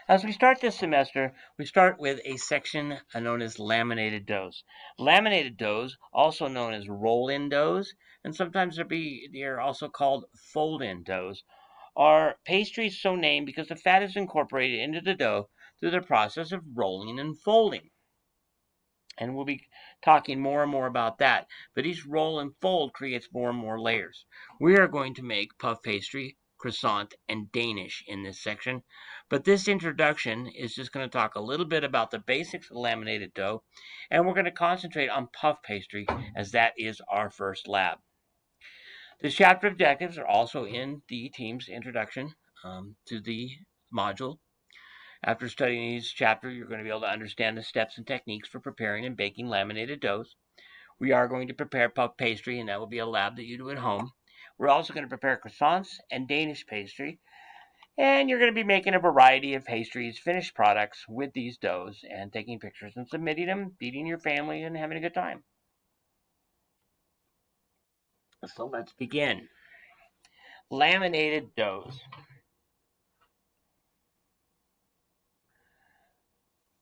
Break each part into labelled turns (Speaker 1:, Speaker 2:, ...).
Speaker 1: As we start this semester, we start with a section known as laminated doughs. Laminated doughs, also known as roll-in doughs, and sometimes they're also called fold-in doughs, are pastries so named because the fat is incorporated into the dough through the process of rolling and folding. And we'll be talking more and more about that. But each roll and fold creates more and more layers. We are going to make puff pastry, croissant, and Danish in this section. But this introduction is just going to talk a little bit about the basics of laminated dough. And we're going to concentrate on puff pastry as that is our first lab. The chapter objectives are also in the team's introduction to the module. After studying each chapter, you're going to be able to understand the steps and techniques for preparing and baking laminated doughs. We are going to prepare puff pastry, and that will be a lab that you do at home. We're also going to prepare croissants and Danish pastry, and you're going to be making a variety of pastries, finished products with these doughs, and taking pictures and submitting them, feeding your family, and having a good time. So let's begin. Laminated doughs.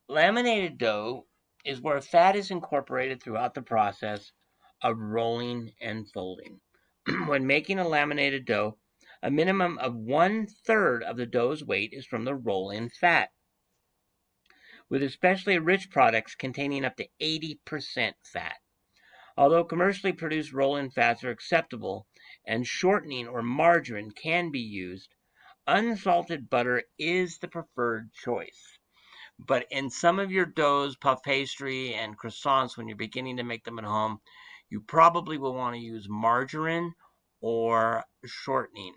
Speaker 1: Laminated dough is where fat is incorporated throughout the process of rolling and folding. When making a laminated dough, a minimum of 1/3 of the dough's weight is from the roll-in fat, with especially rich products containing up to 80% fat. Although commercially produced roll-in fats are acceptable and shortening or margarine can be used, unsalted butter is the preferred choice. But in some of your doughs, puff pastry, and croissants, when you're beginning to make them at home, you probably will want to use margarine or shortening.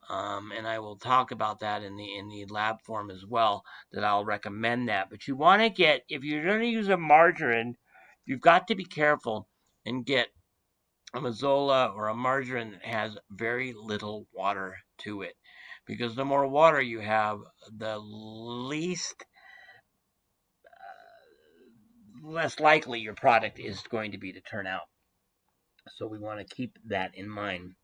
Speaker 1: And I will talk about that in the lab form as well, that I'll recommend that. But you want to get, if you're going to use a margarine, you've got to be careful and get a Mazola or a margarine that has very little water to it. Because the more water you have, the less likely your product is going to be to turn out. So we want to keep that in mind.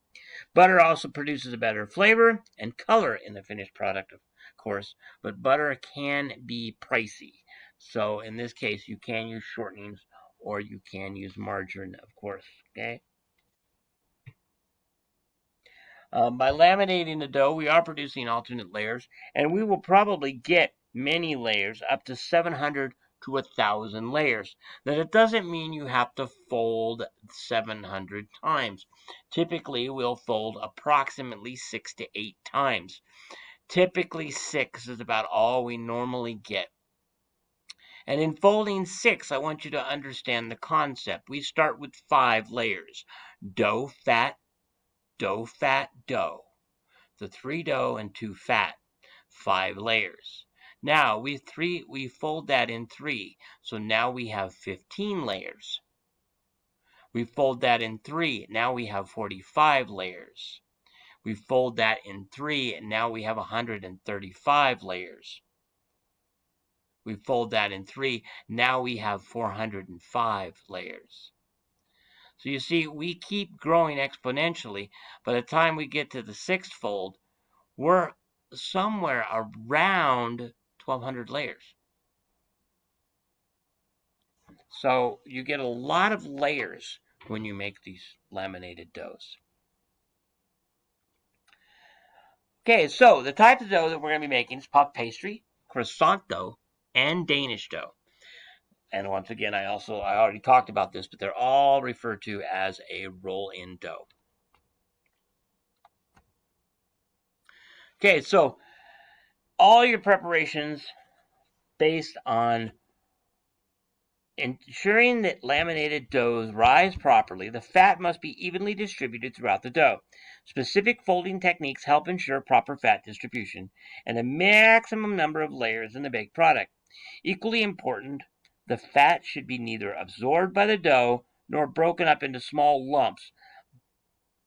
Speaker 1: Butter also produces a better flavor and color in the finished product, of course, but butter can be pricey. So in this case, you can use shortenings or you can use margarine, of course. Okay. By laminating the dough, we are producing alternate layers, and we will probably get many layers, up to 700 to 1,000 layers. Now, that doesn't mean you have to fold 700 times. Typically, we'll fold approximately 6 to 8 times. Typically, 6 is about all we normally get. And in folding 6, I want you to understand the concept. We start with 5 layers: dough, fat, dough, fat, dough. So 3 dough and 2 fat, 5 layers. Now we fold that in 3, so now we have 15 layers. We fold that in 3, now we have 45 layers. We fold that in 3, and now we have 135 layers. We fold that in 3, now we have 405 layers. So you see, we keep growing exponentially. By the time we get to the 6th fold, we're somewhere around 1,200 layers. So you get a lot of layers when you make these laminated doughs. Okay, so the type of dough that we're going to be making is puff pastry, croissant dough, and Danish dough. And once again, I already talked about this, but they're all referred to as a roll-in dough. Okay, so all your preparations based on ensuring that laminated doughs rise properly, the fat must be evenly distributed throughout the dough. Specific folding techniques help ensure proper fat distribution and a maximum number of layers in the baked product. Equally important, the fat should be neither absorbed by the dough nor broken up into small lumps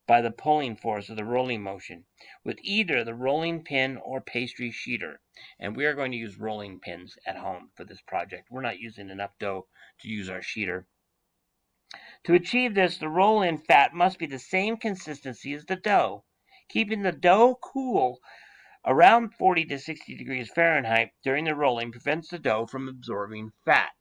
Speaker 1: by the pulling force of the rolling motion with either the rolling pin or pastry sheeter. And we are going to use rolling pins at home for this project. We're not using enough dough to use our sheeter. To achieve this, the roll-in fat must be the same consistency as the dough. Keeping the dough cool Around 40 to 60 degrees Fahrenheit during the rolling prevents the dough from absorbing fat.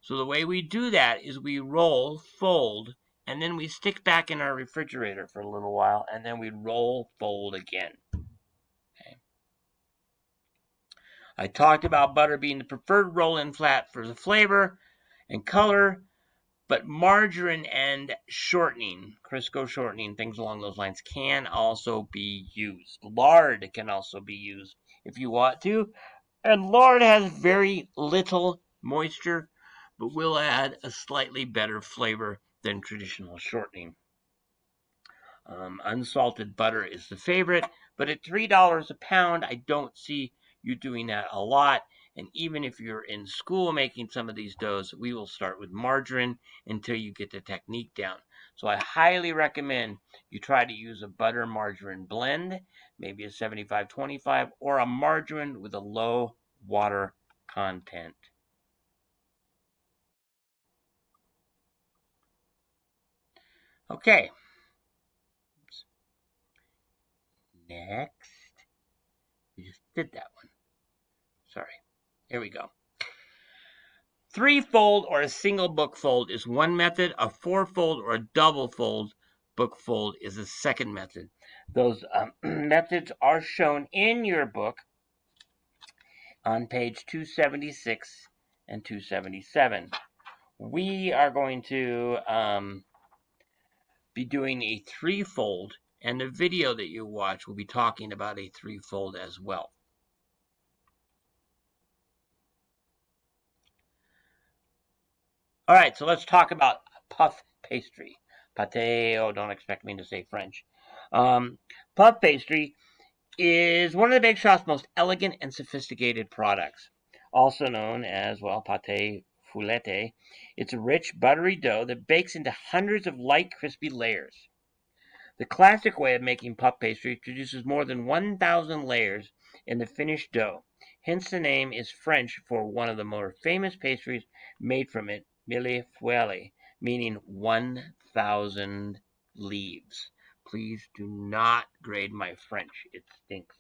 Speaker 1: So the way we do that is we roll, fold, and then we stick back in our refrigerator for a little while, and then we roll, fold again. Okay. I talked about butter being the preferred roll-in fat for the flavor and color, but margarine and shortening, Crisco shortening, things along those lines can also be used. Lard can also be used if you want to. And lard has very little moisture, but will add a slightly better flavor than traditional shortening. Unsalted butter is the favorite, but at $3 a pound, I don't see you doing that a lot. And even if you're in school making some of these doughs, we will start with margarine until you get the technique down. So I highly recommend you try to use a butter margarine blend, maybe a 75-25, or a margarine with a low water content. Okay. Next. We just did that one. Sorry. Here we go. Three-fold or a single book fold is one method. A four-fold or a double-fold book fold is a second method. Those methods are shown in your book on page 276 and 277. We are going to be doing a three-fold, and the video that you watch will be talking about a three-fold as well. All right, so let's talk about puff pastry. Pâté, oh, don't expect me to say French. Puff pastry is one of the bake shop's most elegant and sophisticated products, also known as, well, pâté fouettée. It's a rich, buttery dough that bakes into hundreds of light, crispy layers. The classic way of making puff pastry produces more than 1,000 layers in the finished dough. Hence the name is French for one of the more famous pastries made from it, millefeuille, meaning 1,000 leaves. Please do not grade my French. It stinks.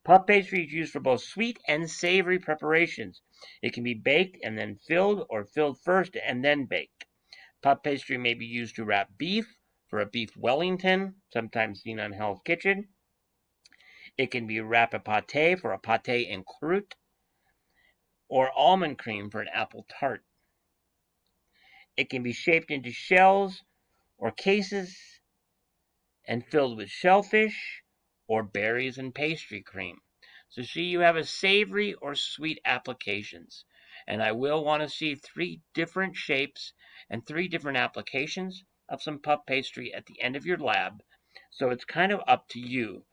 Speaker 1: Puff pastry is used for both sweet and savory preparations. It can be baked and then filled, or filled first and then baked. Puff pastry may be used to wrap beef for a beef Wellington, sometimes seen on Hell's Kitchen. It can be wrap a pâté for a pâté en croûte, or almond cream for an apple tart. It can be shaped into shells or cases and filled with shellfish or berries and pastry cream. So see, you have a savory or sweet applications. And I will want to see 3 different shapes and 3 different applications of some puff pastry at the end of your lab. So it's kind of up to you.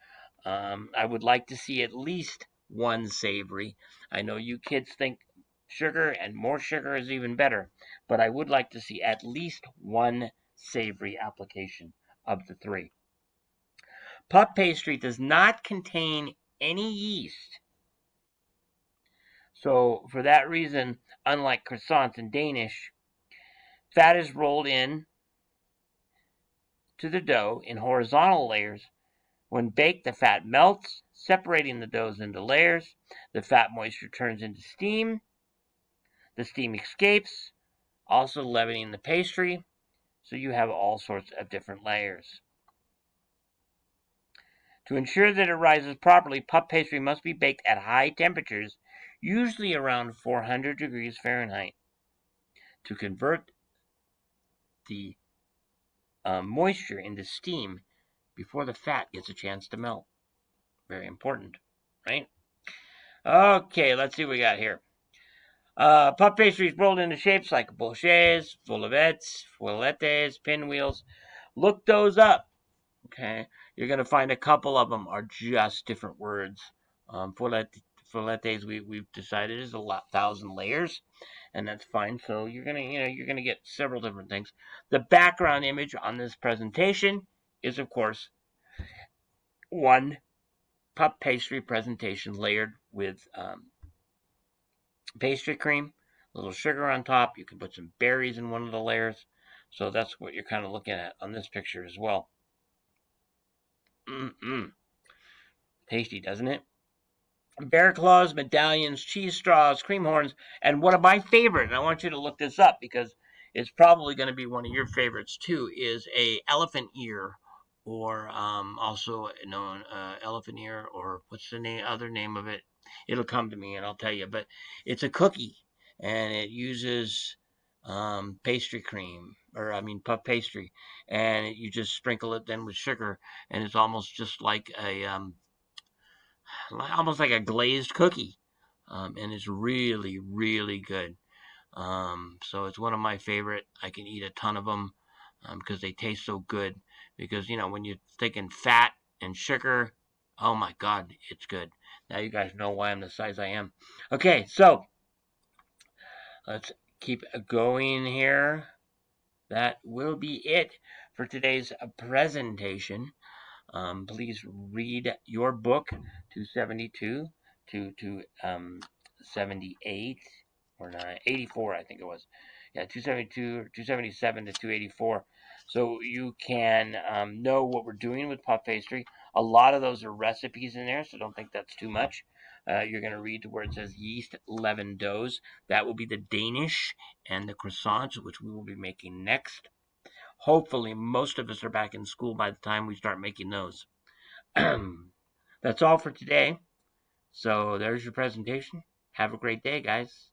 Speaker 1: I would like to see at least one savory. I know you kids think sugar and more sugar is even better, but I would like to see at least one savory application of the 3. Puff pastry does not contain any yeast. So, for that reason, unlike croissants and Danish, fat is rolled in to the dough in horizontal layers. When baked, the fat melts, separating the doughs into layers. The fat moisture turns into steam. The steam escapes, also leavening the pastry. So you have all sorts of different layers. To ensure that it rises properly, puff pastry must be baked at high temperatures, usually around 400 degrees Fahrenheit, to convert the moisture into steam before the fat gets a chance to melt. Very important, right? Okay, let's see what we got here. Puff pastry is rolled into shapes like bouchées, foulettes, pinwheels. Look those up. Okay, you're gonna find a couple of them are just different words. Foulettes we've decided is 1,000 layers, and that's fine. So you're gonna get several different things. The background image on this presentation is, of course, one puff pastry presentation layered with pastry cream, a little sugar on top. You can put some berries in one of the layers. So that's what you're kind of looking at on this picture as well. Mm-mm. Tasty, doesn't it? Bear claws, medallions, cheese straws, cream horns, and one of my favorite, and I want you to look this up because it's probably going to be one of your favorites too, is a elephant ear, or also known elephant ear, or what's the other name of it? It'll come to me and I'll tell you. But it's a cookie, and it uses pastry cream, or I mean puff pastry, and you just sprinkle it then with sugar, and it's almost just like a almost like a glazed cookie, and it's really really good. So it's one of my favorite. I can eat a ton of them because they taste so good. Because when you're thinking fat and sugar, oh my God, it's good. Now you guys know why I'm the size I am. Okay, so let's keep going here. That will be it for today's presentation. Please read your book 272 to 78 or 84, I think it was. Yeah, 272 or 277 to 284. So you can know what we're doing with puff pastry. A lot of those are recipes in there, so don't think that's too much. You're going to read to where it says yeast leavened doughs. That will be the Danish and the croissants, which we will be making next. Hopefully, most of us are back in school by the time we start making those. That's all for today. So there's your presentation. Have a great day, guys.